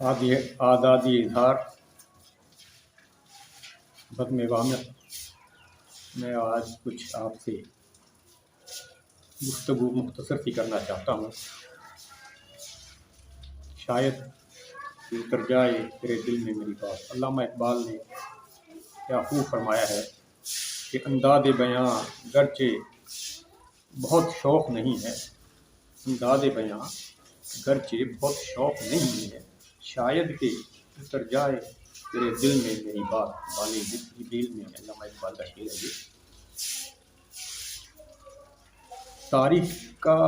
आदादी इजहार बज़्म वामिक़ मैं आज कुछ आपसे गुफ्तगू मुख्तसर सी करना चाहता हूँ। शायद उतर जाए तेरे दिल में मेरी बात। अल्लामा इकबाल ने क्या खूब फरमाया है कि अंदाज़े बयां गरचे बहुत शौक़ नहीं है, अंदाज़े बयां गरचे बहुत शौक़ नहीं है, शायद कि उतर जाए तेरे दिल में मेरी बात। वाले दिल में अल्लामा इकबाल का शेर है ये। तारीख का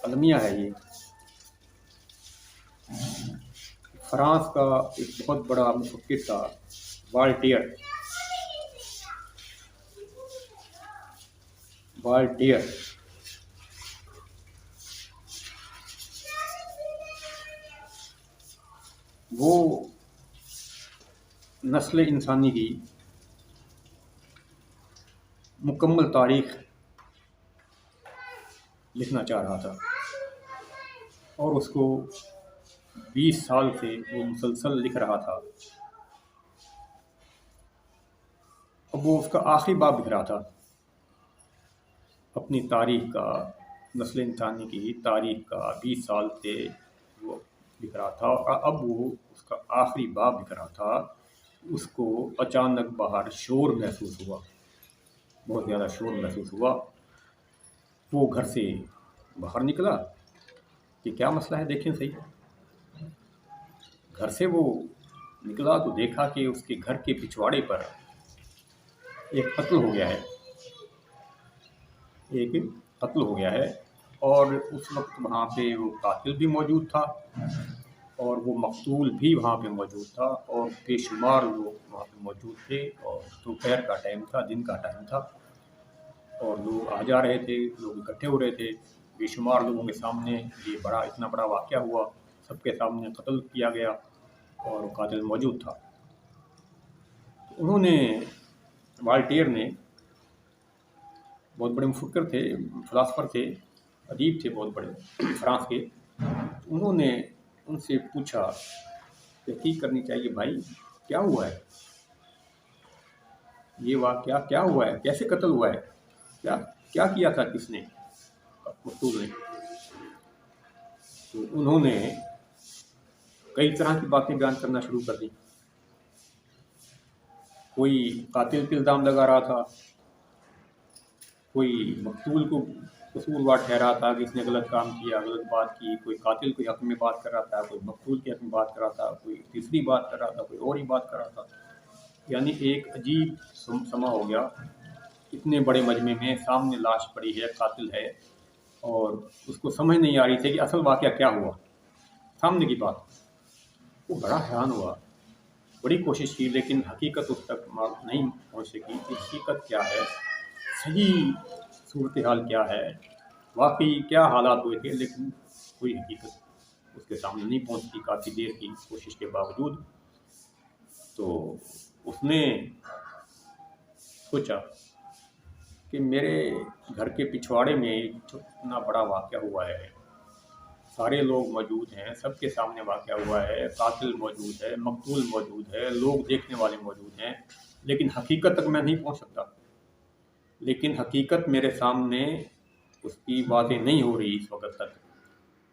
अलमिया है ये। फ्रांस का एक बहुत बड़ा मुफक्किर था वाल्टेयर। वो नस्ल इंसानी की मुकम्मल तारीख लिखना चाह रहा था और उसको 20 साल से वो मुसलसल लिख रहा था। अब वो उसका आखिरी बाब लिख रहा था अपनी तारीख का, नस्ल इंसानी की तारीख का 20 साल से वो लिख रहा था और अब वो उसका आखिरी बाब लिख रहा था। उसको अचानक बाहर शोर महसूस हुआ, बहुत ज़्यादा शोर महसूस हुआ। वो घर से बाहर निकला कि क्या मसला है, देखें सही। घर से वो निकला तो देखा कि उसके घर के पिछवाड़े पर एक कत्ल हो गया है, और उस वक्त वहाँ पे वो कातिल भी मौजूद था और वो मकतूल भी वहाँ पे मौजूद था और बेशुमार लोग वहाँ पे मौजूद थे। और दोपहर का टाइम था, दिन का टाइम था और लोग आ जा रहे थे, लोग इकट्ठे हो रहे थे। बेशुमार लोगों के सामने ये इतना बड़ा वाक़या हुआ, सबके सामने कत्ल किया गया और कातिल मौजूद था। तो उन्होंने, वाल्टेयर ने, बहुत बड़े मुफक्किर थे, फ़िलासफ़र थे, अदीब थे बहुत बड़े फ्रांस के। उन्होंने उनसे पूछा तहक़ीक़ करनी चाहिए, भाई क्या हुआ है, ये वाक़या क्या हुआ है, कैसे कत्ल हुआ है, क्या क्या किया था किसने, मकतूल ने। तो उन्होंने कई तरह की बातें बयान करना शुरू कर दी। कोई कातिल पे इल्ज़ाम लगा रहा था, कोई मकतूल को कसूरवार ठहरा था कि इसने गलत काम किया, गलत बात की। कोई कातिल के हक़ में बात कर रहा था, कोई मकतूल के हक़ में बात कर रहा था, कोई तीसरी बात कर रहा था, कोई और ही बात कर रहा था। यानी एक अजीब समा हो गया। इतने बड़े मजमे में सामने लाश पड़ी है, कातिल है, और उसको समझ नहीं आ रही थी कि असल वाक़या क्या हुआ, सामने की बात। वो बड़ा हैरान हुआ, बड़ी कोशिश की, लेकिन हकीकत उस तक नहीं पहुँच सकी कि हकीकत क्या है, सही सूरत हाल क्या है, वाकई क्या हालात हुए थे। लेकिन कोई हकीकत उसके सामने नहीं पहुँचती काफ़ी देर की कोशिश के बावजूद। तो उसने सोचा कि मेरे घर के पिछवाड़े में इतना बड़ा वाक़या हुआ है, सारे लोग मौजूद हैं, सबके सामने वाक़या हुआ है, कातिल मौजूद है, मकतूल मौजूद है, लोग देखने वाले मौजूद हैं, लेकिन हकीकत तक मैं नहीं पहुँच सकता। लेकिन हकीकत मेरे सामने उसकी बातें नहीं हो रही इस वक्त तक।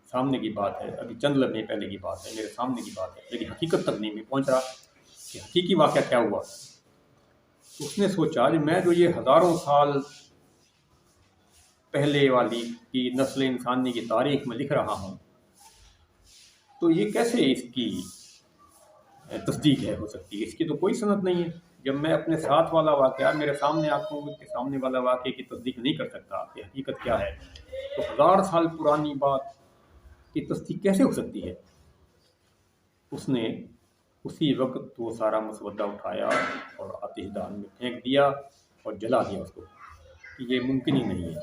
सामने की बात है, अभी चंद लम्हे पहले की बात है, मेरे सामने की बात है, लेकिन हकीकत तक नहीं मैं पहुँच रहा कि हकीकी वाक़या क्या हुआ। उसने सोचा कि मैं जो ये हज़ारों साल पहले वाली की नस्ल इंसानी की तारीख़ में लिख रहा हूँ, तो ये कैसे इसकी तस्दीक है हो सकती है, इसकी तो कोई सनद नहीं है। जब मैं अपने साथ वाला वाक़या, मेरे सामने आंखों के सामने वाला वाक़े की तस्दीक नहीं कर सकता कि हकीकत क्या है, तो 1000 साल पुरानी बात की तस्दीक कैसे हो सकती है। उसने उसी वक्त वो सारा मसवदा उठाया और आतिशदान में फेंक दिया और जला दिया उसको, कि ये मुमकिन ही नहीं है।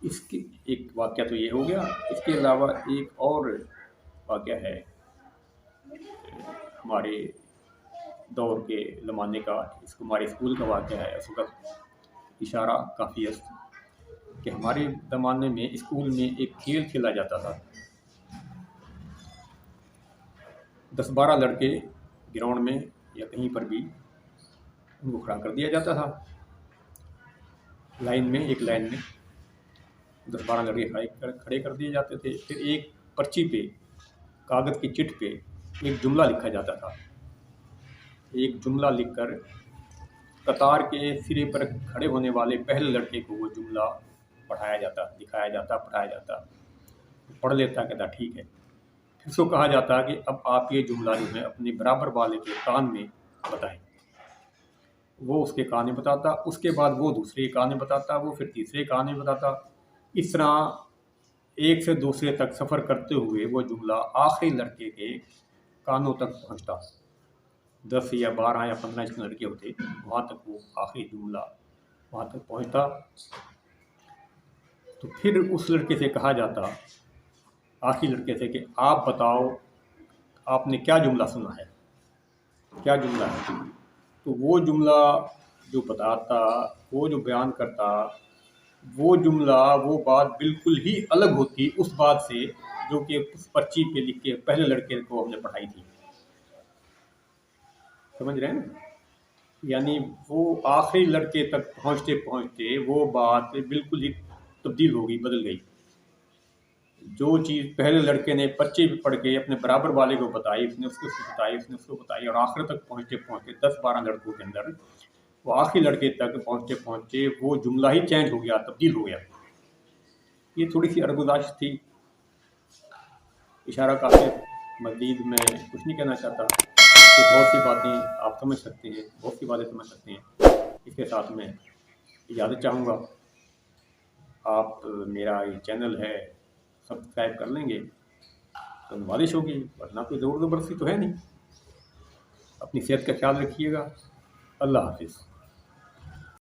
इसके एक वाक़या तो ये हो गया। इसके अलावा एक और वाक़या है हमारे दौर के ज़माने का, इसको हमारे स्कूल का वाक़या है। उस वक्त इशारा काफ़ी है कि हमारे ज़माने में स्कूल में एक खेल खेला जाता था, 10-12 लड़के ग्राउंड में या कहीं पर भी उनको खड़ा कर दिया जाता था, लाइन में, एक लाइन में 10-12 लड़के खड़े कर दिए जाते थे। फिर एक पर्ची पे, कागज़ की चिट पे एक जुमला लिखा जाता था। एक जुमला लिखकर कतार के सिरे पर खड़े होने वाले पहले लड़के को वो जुमला पढ़ाया जाता, दिखाया जाता, पढ़ाया जाता। पढ़ लेता, कहता ठीक है। फिर उसको कहा जाता कि अब आप ये जुमला जो है अपने बराबर वाले के कान में बताएं। वो उसके कान में बताता, उसके बाद वो दूसरे कान में बताता, वो फिर तीसरे कान में बताता। इस तरह एक से दूसरे तक सफ़र करते हुए वो जुमला आखिरी लड़के के कानों तक पहुंचता। 10 या 12 या 15 इसके लड़के होते, वहाँ तक वो आखिरी जुमला वहाँ तक पहुंचता। तो फिर उस लड़के से कहा जाता, आखिरी लड़के से, कि आप बताओ आपने क्या जुमला सुना है, क्या जुमला है। तो वो जुमला जो बताता, वो जो बयान करता, वो जुमला, वो बात बिल्कुल ही अलग होती उस बात से जो कि उस पर्ची पे लिख के पहले लड़के को हमने पढ़ाई थी। समझ रहे हैं ना? यानी वो आखिरी लड़के तक पहुंचते पहुंचते वो बात बिल्कुल ही तब्दील हो गई, बदल गई। जो चीज़ पहले लड़के ने पर्चे पे पढ़ के अपने बराबर वाले को बताई, उसने उसको बताई, उसने उसको बताई, और आखिर तक पहुंचते पहुंचते 10-12 लड़कों के अंदर वो आखिरी लड़के तक पहुंचते पहुंचते वो जुमला ही चेंज हो गया, तब्दील हो गया। ये थोड़ी सी अरगुजाश थी, इशारा काफ़ी। मज़ीद मैं कुछ नहीं कहना चाहता कि बहुत सी बातें आप समझ सकते हैं, बहुत सी बातें समझ सकते हैं। इसके साथ मैं इजाज़त चाहूँगा। आप मेरा ये चैनल है सब्सक्राइब कर लेंगे तो नुमाइश होगी, वरना कोई ज़ोर ज़बरदस्ती तो है नहीं। अपनी सेहत का ख्याल रखिएगा। अल्लाह हाफ़िज़।